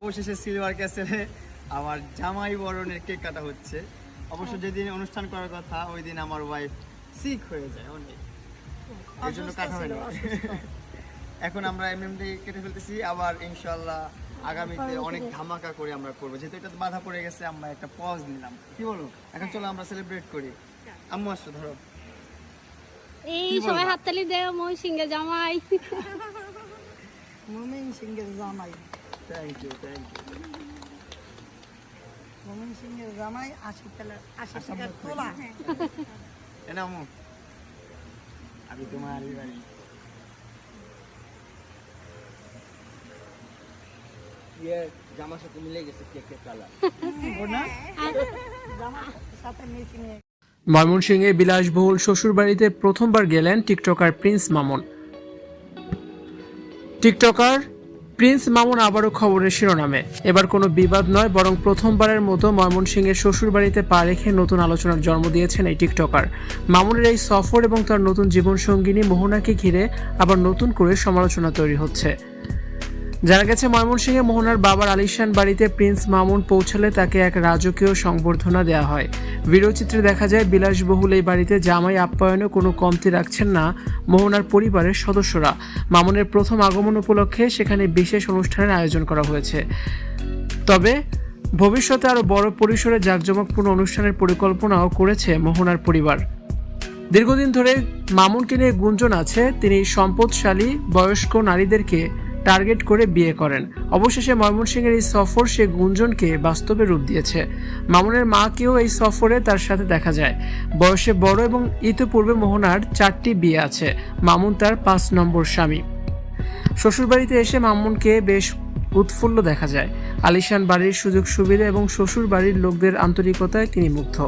অবশেষে সিলভার ক্যাসেলে আমার জামাই বরণের কেক কাটা হচ্ছে। অবশ্য যেদিন অনুষ্ঠান করার কথা ওই দিন আমার ওয়াইফ সিক হয়ে যায় অনেক, এই জন্য কাটা হয়নি। এখন আমরা এমনি কেটে ফেলতেছি, আবার ইনশাল্লাহ আগামীতে অনেক ধামাকা করে আমরা করবো। যেহেতু এটা বাধা পড়ে গেছে, আমরা একটা পজ নিলাম, কি বলো? এখন চলো আমরা সেলিব্রেট করি। আম্মু আসছো, ধরো। এই সবাই হাততালি দেও মই সিংহে জামাই। মুমিন সিংহের জামাই, থ্যাংক ইউ, থ্যাংক ইউ। মুমিন সিংহের জামাই 80 টাকার তোলা। है ना अम्मू, अभी तुम्हारी बारी। ये जामा साथे मिले गए केक के काला वो ना জামার সাথে মিশিয়ে ময়মনসিংহে বিলাসবহুল শ্বশুরবাড়িতে প্রথমবার গেলেন TikToker Prince Mamun. TikToker Prince Mamun আবারও খবরের শিরোনামে। এবার কোনো বিবাদ নয়, বরং প্রথমবারের মতো ময়মনসিংহের শ্বশুরবাড়িতে পা রেখে নতুন আলোচনার জন্ম দিয়েছেন এই টিকটকার। মামুনের এই সফর এবং তার নতুন জীবনসঙ্গিনী মোহনাকে ঘিরে আবার নতুন করে সমালোচনা তৈরি হচ্ছে। জানা গেছে, ময়মনসিংহে মোহনার বাবার আলিশান বাড়িতে প্রিন্স মামুন পৌঁছালে তাকে এক রাজকীয় সংবর্ধনা দেওয়া হয়। ভিডিওচিত্রে দেখা যায়, বিলাসবহুল এই বাড়িতে জামাই আপ্যায়নে কোনো কমতি রাখছেন না মোহনার পরিবারের সদস্যরা। মামুনের প্রথম আগমন উপলক্ষে সেখানে বিশেষ অনুষ্ঠানের আয়োজন করা হয়েছে। তবে ভবিষ্যতে আরও বড় পরিসরে জাঁকজমকপূর্ণ অনুষ্ঠানের পরিকল্পনাও করেছে মোহনার পরিবার। দীর্ঘদিন ধরে মামুনকে নিয়ে গুঞ্জন আছে তিনি সম্পদশালী বয়স্ক নারীদেরকে টার্গেট করে বিয়ে করেন। অবশেষে ময়মনসিংহের এই সফর সে গুঞ্জনকে বাস্তবে রূপ দিয়েছে। মামুনের মাকেও এই সফরে তার সাথে দেখা যায়। বয়সে বড় এবং ইতিপূর্বে মোহনার 4টি বিয়ে আছে। মামুন তার 5 নম্বর স্বামী। শ্বশুরবাড়িতে এসে মামুনকে বেশ উৎফুল্ল দেখা যায়। আলিশান বাড়ির সুযোগ সুবিধা এবং শ্বশুর বাড়ির লোকদের আন্তরিকতায় তিনি মুগ্ধ।